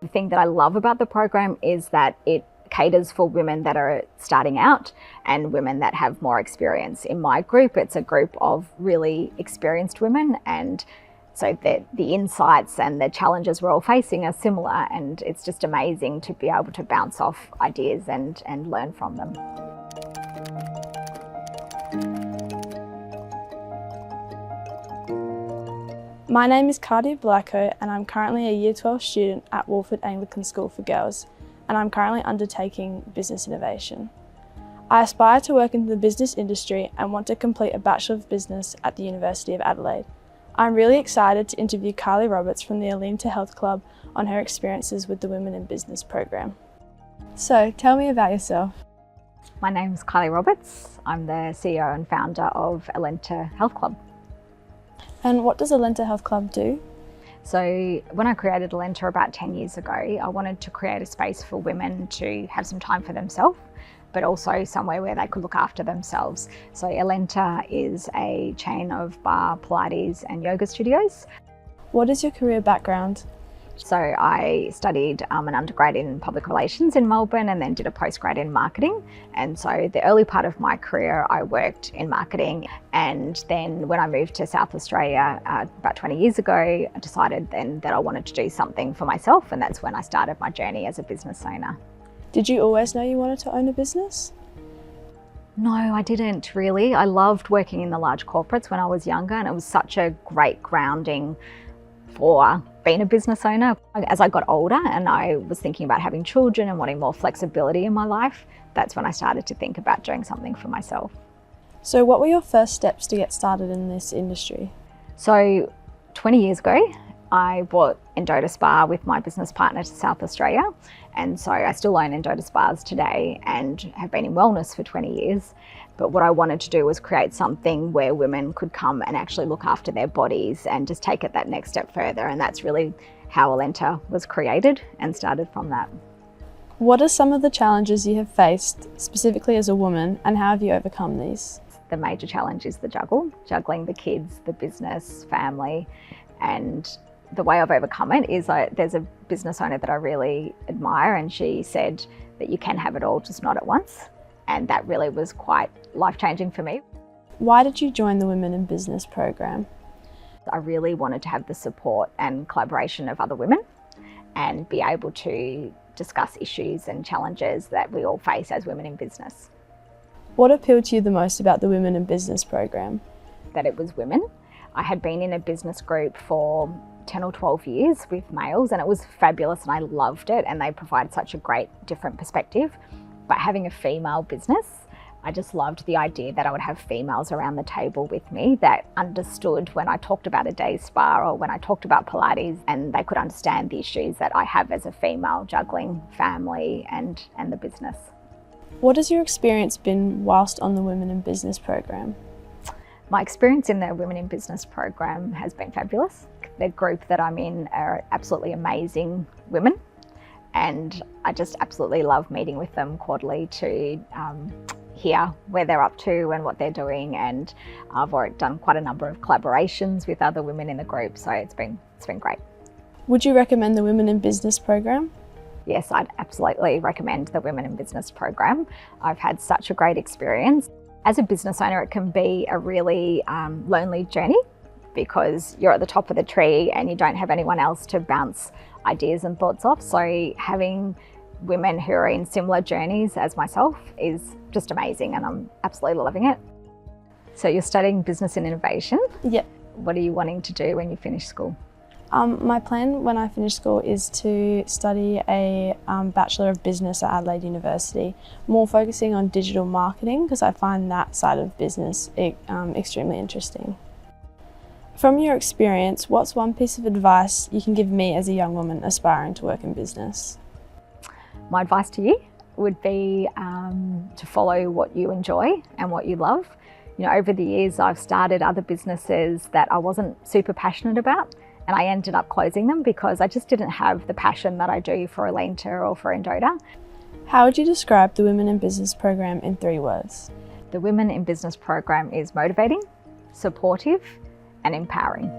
The thing that I love about the program is that it caters for women that are starting out and women that have more experience. In my group, it's a group of really experienced women, and so the insights and the challenges we're all facing are similar, and it's just amazing to be able to bounce off ideas and learn from them. My name is Kylie Roberts and I'm currently a Year 12 student at Wolford Anglican School for Girls, and I'm currently undertaking business innovation. I aspire to work in the business industry and want to complete a Bachelor of Business at the University of Adelaide. I'm really excited to interview Kylie Roberts from the Aleenta Health Club on her experiences with the Women in Business program. So, tell me about yourself. My name's Kylie Roberts. I'm the CEO and founder of Aleenta Health Club. And what does Aleenta Health Club do? So when I created Aleenta about 10 years ago, I wanted to create a space for women to have some time for themselves, but also somewhere where they could look after themselves. So Aleenta is a chain of bar, Pilates and yoga studios. What is your career background? So I studied an undergrad in public relations in Melbourne and then did a postgrad in marketing. And so the early part of my career, I worked in marketing. And then when I moved to South Australia about 20 years ago, I decided then that I wanted to do something for myself. And that's when I started my journey as a business owner. Did you always know you wanted to own a business? No, I didn't really. I loved working in the large corporates when I was younger, and it was such a great grounding for being a business owner. As I got older and I was thinking about having children and wanting more flexibility in my life, that's when I started to think about doing something for myself. So what were your first steps to get started in this industry? So 20 years ago, I bought Endota Spa with my business partner to South Australia. And so I still own Endota Spas today and have been in wellness for 20 years. But what I wanted to do was create something where women could come and actually look after their bodies and just take it that next step further. And that's really how Aleenta was created and started from that. What are some of the challenges you have faced, specifically as a woman, and how have you overcome these? The major challenge is the juggling the kids, the business, family. And the way I've overcome it is there's a business owner that I really admire, and she said that you can have it all, just not at once. And that really was quite life-changing for me. Why did you join the Women in Business program? I really wanted to have the support and collaboration of other women and be able to discuss issues and challenges that we all face as women in business. What appealed to you the most about the Women in Business program? That it was women. I had been in a business group for 10 or 12 years with males, and it was fabulous and I loved it, and they provided such a great different perspective. But having a female business, I just loved the idea that I would have females around the table with me that understood when I talked about a day spa or when I talked about Pilates, and they could understand the issues that I have as a female juggling family and the business. What has your experience been whilst on the Women in Business program? My experience in the Women in Business program has been fabulous. The group that I'm in are absolutely amazing women, and I just absolutely love meeting with them quarterly to hear where they're up to and what they're doing. And I've already done quite a number of collaborations with other women in the group, so it's been great. Would you recommend the Women in Business program? Yes, I'd absolutely recommend the Women in Business program. I've had such a great experience. As a business owner, it can be a really lonely journey because you're at the top of the tree and you don't have anyone else to bounce ideas and thoughts off. So having women who are in similar journeys as myself is just amazing, and I'm absolutely loving it. So you're studying business and innovation? Yep. What are you wanting to do when you finish school? My plan when I finish school is to study a Bachelor of Business at Adelaide University, more focusing on digital marketing because I find that side of business extremely interesting. From your experience, what's one piece of advice you can give me as a young woman aspiring to work in business? My advice to you would be to follow what you enjoy and what you love. You know, over the years, I've started other businesses that I wasn't super passionate about, and I ended up closing them because I just didn't have the passion that I do for Aleenta or for Endota. How would you describe the Women in Business program in 3 words? The Women in Business program is motivating, supportive, and empowering.